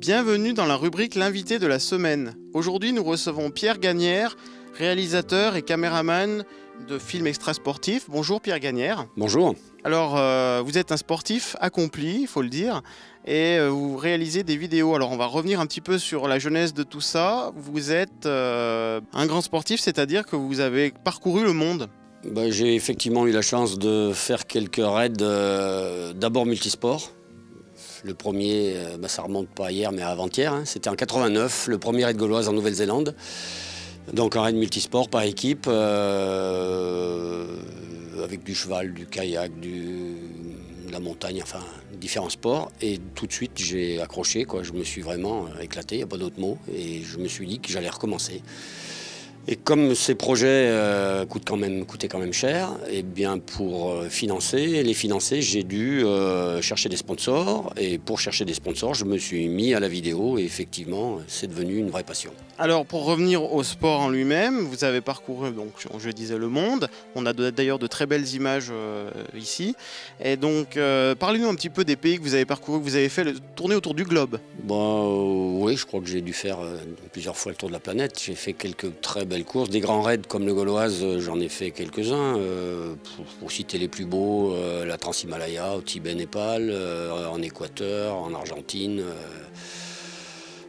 Bienvenue dans la rubrique L'invité de la semaine. Aujourd'hui, nous recevons Pierre Gagnère, réalisateur et caméraman de films extrasportifs. Bonjour Pierre Gagnère. Bonjour. Alors, vous êtes un sportif accompli, il faut le dire, et vous réalisez des vidéos. Alors, on va revenir un petit peu sur la genèse de tout ça. Vous êtes un grand sportif, c'est-à-dire que vous avez parcouru le monde. J'ai effectivement eu la chance de faire quelques raids, d'abord multisport. Le premier, ça remonte pas à hier mais à avant-hier, hein. C'était en 89, le premier raid gauloise en Nouvelle-Zélande. Donc un raid multisport par équipe, avec du cheval, du kayak, de la montagne, enfin différents sports. Et tout de suite j'ai accroché, quoi. Je me suis vraiment éclaté, il n'y a pas d'autre mot. Et je me suis dit que j'allais recommencer. Et comme ces projets coûtaient quand même cher, et bien pour les financer, j'ai dû chercher des sponsors. Et pour chercher des sponsors, je me suis mis à la vidéo et effectivement, c'est devenu une vraie passion. Alors pour revenir au sport en lui-même, vous avez parcouru, donc je disais, le monde. On a d'ailleurs de très belles images ici. Et donc parlez-nous un petit peu des pays que vous avez parcourus, que vous avez fait tourner autour du globe. Oui, je crois que j'ai dû faire plusieurs fois le tour de la planète. J'ai fait quelques très belles courses, des grands raids comme le Gauloise, j'en ai fait quelques-uns. Pour citer les plus beaux, la Trans-Himalaya, au Tibet, Népal, en Équateur, en Argentine.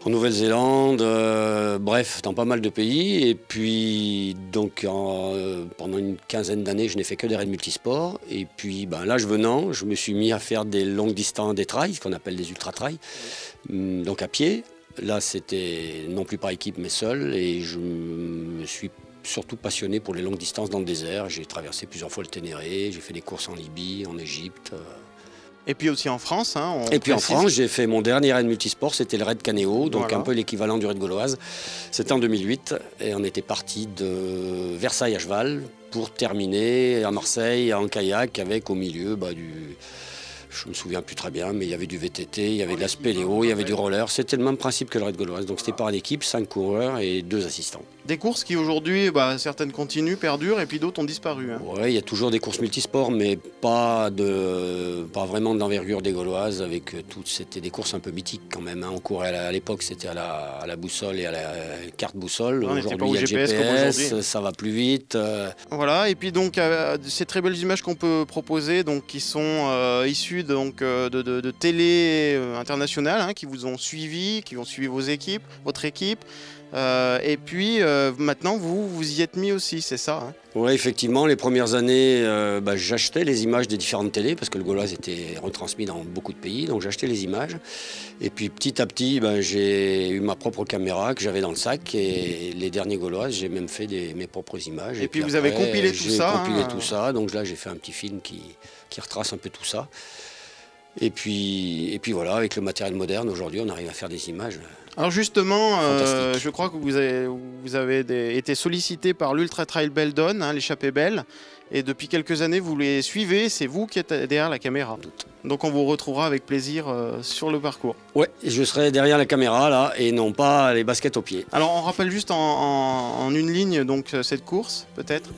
En Nouvelle-Zélande, bref, dans pas mal de pays. Et puis, donc, pendant une quinzaine d'années, je n'ai fait que des raids multisports. Et puis, l'âge venant, je me suis mis à faire des longues distances, des trails, ce qu'on appelle des ultra-trails, donc à pied. Là, c'était non plus par équipe, mais seul. Et je me suis surtout passionné pour les longues distances dans le désert. J'ai traversé plusieurs fois le Ténéré, j'ai fait des courses en Libye, en Égypte. Et puis aussi en France. Et puis en France, j'ai fait mon dernier raid multisport, c'était le raid Canéo, donc voilà. Un peu l'équivalent du raid gauloise. C'était en 2008 et on était parti de Versailles à cheval pour terminer à Marseille en kayak avec au milieu je me souviens plus très bien, mais il y avait du VTT, il y avait de la spéléo, il y avait du roller. C'était le même principe que le raid gauloise. Donc c'était par l'équipe, 5 coureurs et 2 assistants. Des courses qui aujourd'hui, certaines continuent, perdurent et puis d'autres ont disparu. Oui, il y a toujours des courses multisports, mais pas vraiment de l'envergure des gauloises. C'était des courses un peu mythiques quand même. On courait à l'époque, c'était à la boussole et à la carte boussole. Aujourd'hui, il y a le GPS, ça va plus vite. Voilà, et puis donc ces très belles images qu'on peut proposer, donc qui sont issues de télé internationales, qui vous ont suivi, qui ont suivi votre équipe. Et puis maintenant vous y êtes mis aussi, c'est ça, Oui, effectivement, les premières années, j'achetais les images des différentes télés parce que le Gauloise était retransmis dans beaucoup de pays, donc j'achetais les images. Et puis petit à petit, j'ai eu ma propre caméra que j'avais dans le sac et les derniers Gauloises, j'ai même fait mes propres images. Et puis vous avez compilé tout ça. J'ai compilé tout ça, donc là j'ai fait un petit film qui retrace un peu tout ça. Et puis voilà, avec le matériel moderne, aujourd'hui, on arrive à faire des images. Alors justement, je crois que vous avez été sollicité par l'Ultra Trail Beldon, l'échappée belle, et depuis quelques années, vous les suivez, c'est vous qui êtes derrière la caméra. Donc on vous retrouvera avec plaisir sur le parcours. Ouais, je serai derrière la caméra, là, et non pas les baskets aux pieds. Alors on rappelle juste en une ligne donc cette course, peut-être.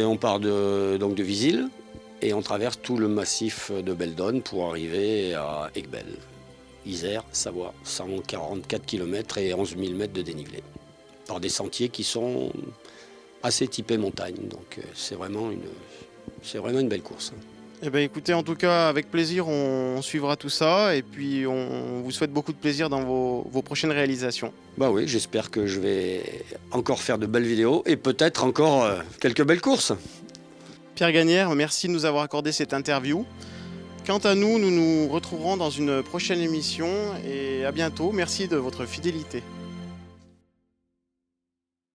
On part de Visil. Et on traverse tout le massif de Beldon pour arriver à Aiguebelle, Isère, Savoie, 144 km et 11 000 mètres de dénivelé. Par des sentiers qui sont assez typés montagne, donc c'est vraiment une belle course. Eh bien écoutez, en tout cas, avec plaisir, on suivra tout ça et puis on vous souhaite beaucoup de plaisir dans vos prochaines réalisations. Oui, j'espère que je vais encore faire de belles vidéos et peut-être encore quelques belles courses. Pierre Gagnère, merci de nous avoir accordé cette interview. Quant à nous, nous nous retrouverons dans une prochaine émission et à bientôt. Merci de votre fidélité.